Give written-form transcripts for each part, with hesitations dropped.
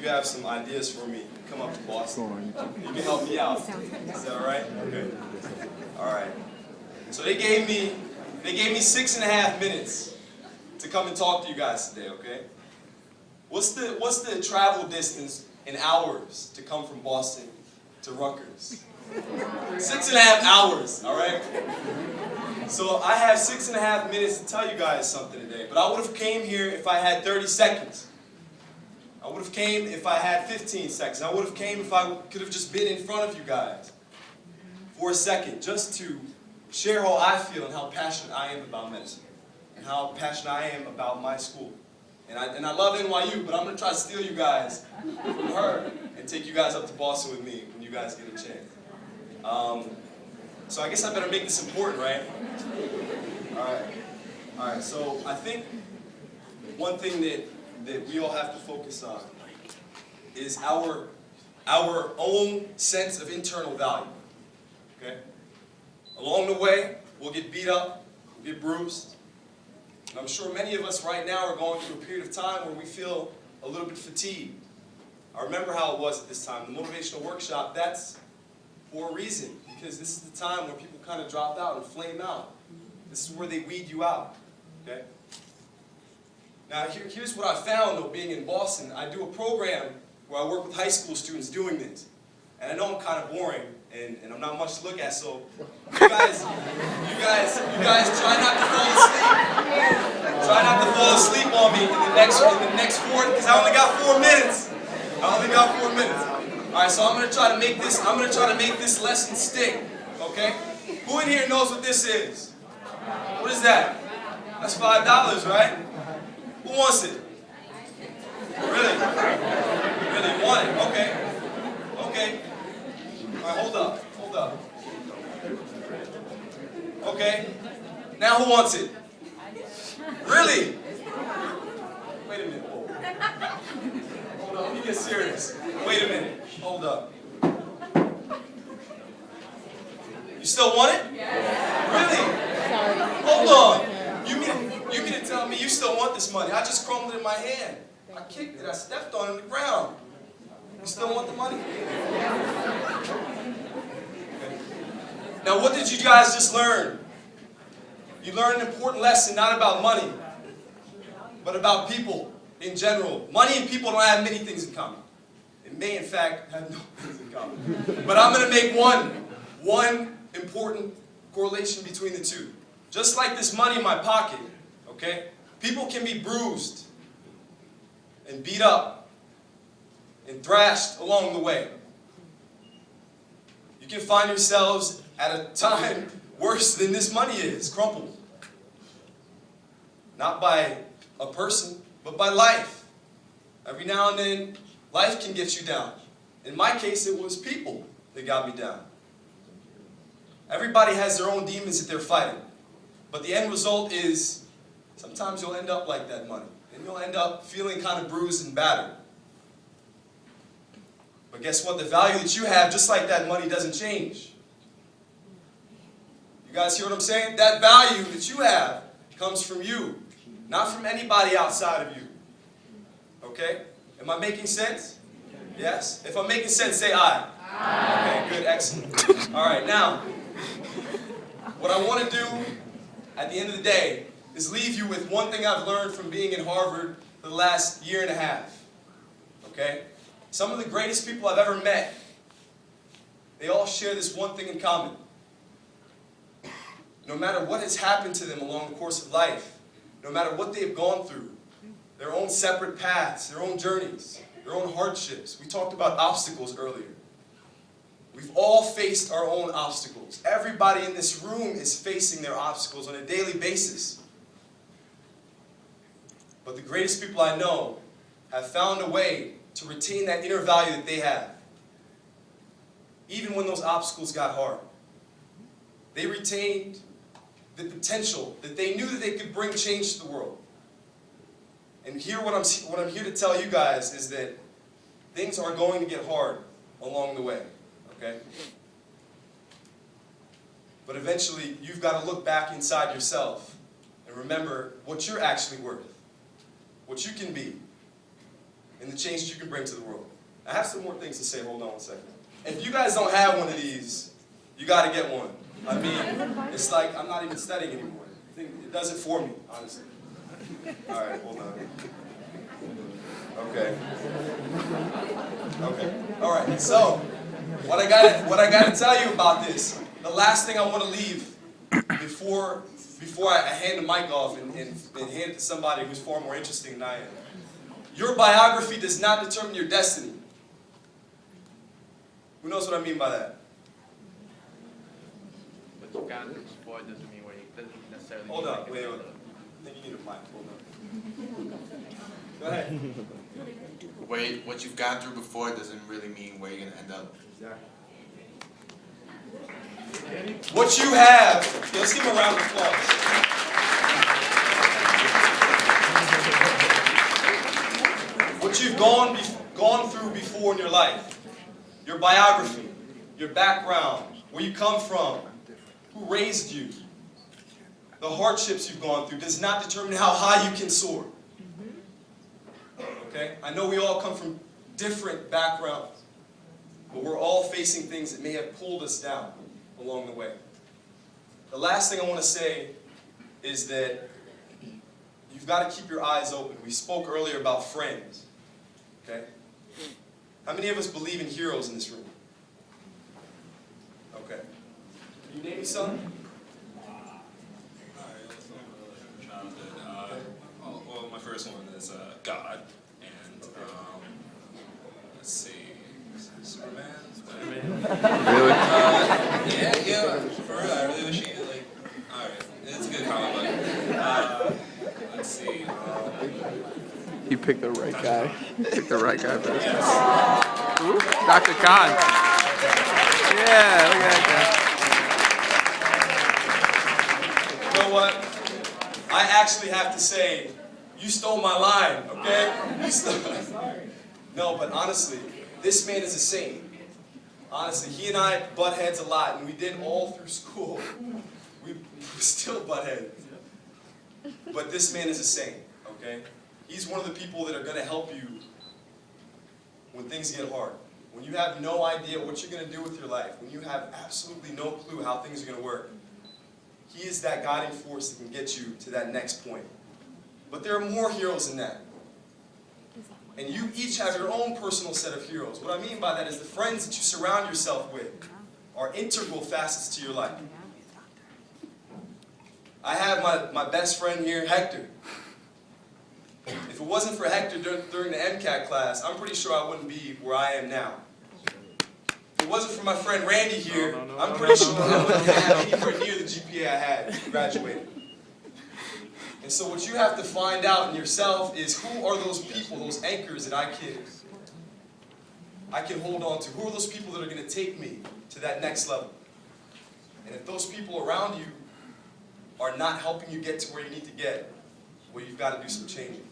you have some ideas for me, come up to Boston. You can help me out. Is that all right? Okay. All right. So they gave me 6.5 minutes to come and talk to you guys today. Okay. What's the travel distance in hours to come from Boston to Rutgers? 6.5 hours. All right. So I have 6.5 minutes to tell you guys something today. But I would have came here if I had 30 seconds. I would have came if I had 15 seconds. I would have came if I could have just been in front of you guys for a second, just to share how I feel and how passionate I am about medicine, and how passionate I am about my school. And I love NYU, but I'm going to try to steal you guys from her and take you guys up to Boston with me when you guys get a chance. So I guess I better make this important, right? All right. So I think one thing that we all have to focus on is our own sense of internal value. Okay? Along the way, we'll get beat up, we'll get bruised. And I'm sure many of us right now are going through a period of time where we feel a little bit fatigued. I remember how it was at this time. The motivational workshop, that's for a reason, because this is the time where people kind of drop out and flame out. This is where they weed you out. Okay? Now, here's what I found, though, being in Boston. I do a program where I work with high school students doing this. And I know I'm kind of boring, and I'm not much to look at, so you guys try not to fall asleep. Try not to fall asleep on me in the next 4, because I only got 4 minutes. All right, so I'm going to try to make this lesson stick, okay? Who in here knows what this is? What is that? That's $5, right? Who wants it? Really? Really? You want it? Okay. Okay. All right, hold up. Okay. Now who wants it? Really? Wait a minute. Hold on, let me get serious. Wait a minute. Hold up. You still want it? Really? Hold on. You mean to tell me you still want this money? I just crumbled it in my hand. I kicked it. I stepped on it on the ground. You still want the money? Okay. Now, what did you guys just learn? You learned an important lesson, not about money, but about people in general. Money and people don't have many things in common. It may, in fact, have no things in common. But I'm going to make one important correlation between the two. Just like this money in my pocket, okay? People can be bruised and beat up and thrashed along the way. You can find yourselves at a time worse than this money is, crumpled. Not by a person, but by life. Every now and then, life can get you down. In my case, it was people that got me down. Everybody has their own demons that they're fighting. But the end result is, sometimes you'll end up like that money. And you'll end up feeling kind of bruised and battered. But guess what? The value that you have, just like that money, doesn't change. You guys hear what I'm saying? That value that you have comes from you, not from anybody outside of you. Okay? Am I making sense? Yes? If I'm making sense, say aye. Aye. Okay, good, excellent. All right, now, what I want to do at the end of the day is leave you with one thing I've learned from being in Harvard for the last 1.5 years. Okay? Some of the greatest people I've ever met, they all share this one thing in common. No matter what has happened to them along the course of life, no matter what they've gone through, their own separate paths, their own journeys, their own hardships. We talked about obstacles earlier. We've all faced our own obstacles. Everybody in this room is facing their obstacles on a daily basis. But the greatest people I know have found a way to retain that inner value that they have. Even when those obstacles got hard. They retained the potential that they knew that they could bring change to the world. And here what I'm here to tell you guys is that things are going to get hard along the way. Okay? But eventually you've got to look back inside yourself and remember what you're actually worth. What you can be. and the change you can bring to the world. I have some more things to say. Hold on one second. If you guys don't have one of these, you got to get one. I mean, it's like I'm not even studying anymore. I think it does it for me, honestly. All right, hold on. Okay. Okay. All right. So, what I gotta tell you about this, the last thing I want to leave before I hand the mic off and hand it to somebody who's far more interesting than I am. Your biography does not determine your destiny. Who knows what I mean by that? But you can't explore doesn't mean where you doesn't necessarily. Hold up, wait. I think you need a mic. Hold on. Go ahead. What you've gone through before doesn't really mean where you're going to end up. Exactly. What you have, let's give him a round of applause. What you've gone through before in your life, your biography, your background, where you come from, who raised you, the hardships you've gone through does not determine how high you can soar. Okay? I know we all come from different backgrounds, but we're all facing things that may have pulled us down along the way. The last thing I want to say is that you've got to keep your eyes open. We spoke earlier about friends. Okay? How many of us believe in heroes in this room? Okay. Can you name me some? Well, my first one is God, and let's see, Superman. Really? Yeah. For real, I really wish he like. All right, it's a good comic book. Let's see. You picked the right guy. Picked the right guy for this. Ooh, Dr. Khan. Yeah, look at that You know what? I actually have to say, you stole my line, okay? You stole. No, but honestly, this man is a saint. Honestly, he and I butt heads a lot, and we did all through school. We still butt heads. But this man is a saint, okay? He's one of the people that are going to help you when things get hard. When you have no idea what you're going to do with your life. When you have absolutely no clue how things are going to work. He is that guiding force that can get you to that next point. But there are more heroes than that. And you each have your own personal set of heroes. What I mean by that is the friends that you surround yourself with are integral facets to your life. I have my best friend here, Hector. If it wasn't for Hector during the MCAT class, I'm pretty sure I wouldn't be where I am now. If it wasn't for my friend Randy here, I'm pretty sure I wouldn't have anywhere near the GPA I had graduating. And so what you have to find out in yourself is who are those people, those anchors that I can hold on to? Who are those people that are going to take me to that next level? And if those people around you are not helping you get to where you need to get, well, you've got to do some changing.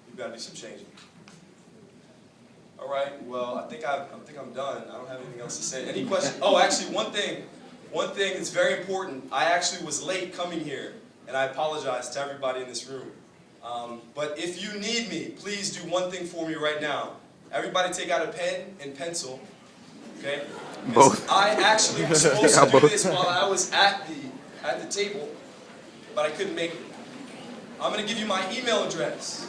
You've got to do some changing. All right. Well, I think I'm done. I don't have anything else to say. Any questions? Oh, actually, one thing that's very important. I actually was late coming here, and I apologize to everybody in this room. But if you need me, please do one thing for me right now. Everybody, take out a pen and pencil. Okay. Both. I actually was supposed to do this while I was at the table, but I couldn't make it. I'm going to give you my email address.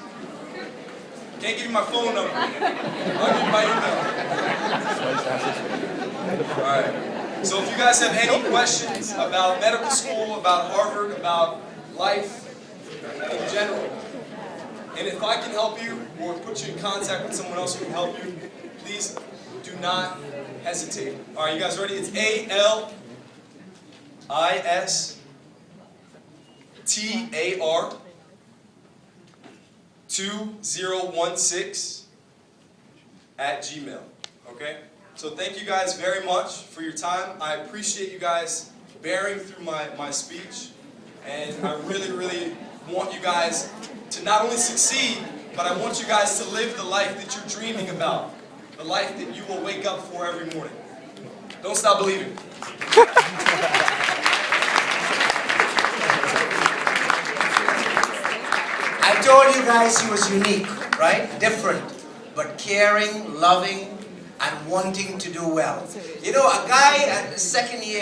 Can't give you my phone number. I'll give you my email. All right. So if you guys have any questions about medical school, about Harvard, about life in general, and if I can help you or put you in contact with someone else who can help you, please do not hesitate. All right, you guys ready? It's ALISTAR 2016 @gmail. Okay? So thank you guys very much for your time. I appreciate you guys bearing through my speech. And I really, really want you guys to not only succeed, but I want you guys to live the life that you're dreaming about. The life that you will wake up for every morning. Don't stop believing. I told you guys he was unique. right? Different, but caring, loving, and wanting to do well. You know, a guy at the second year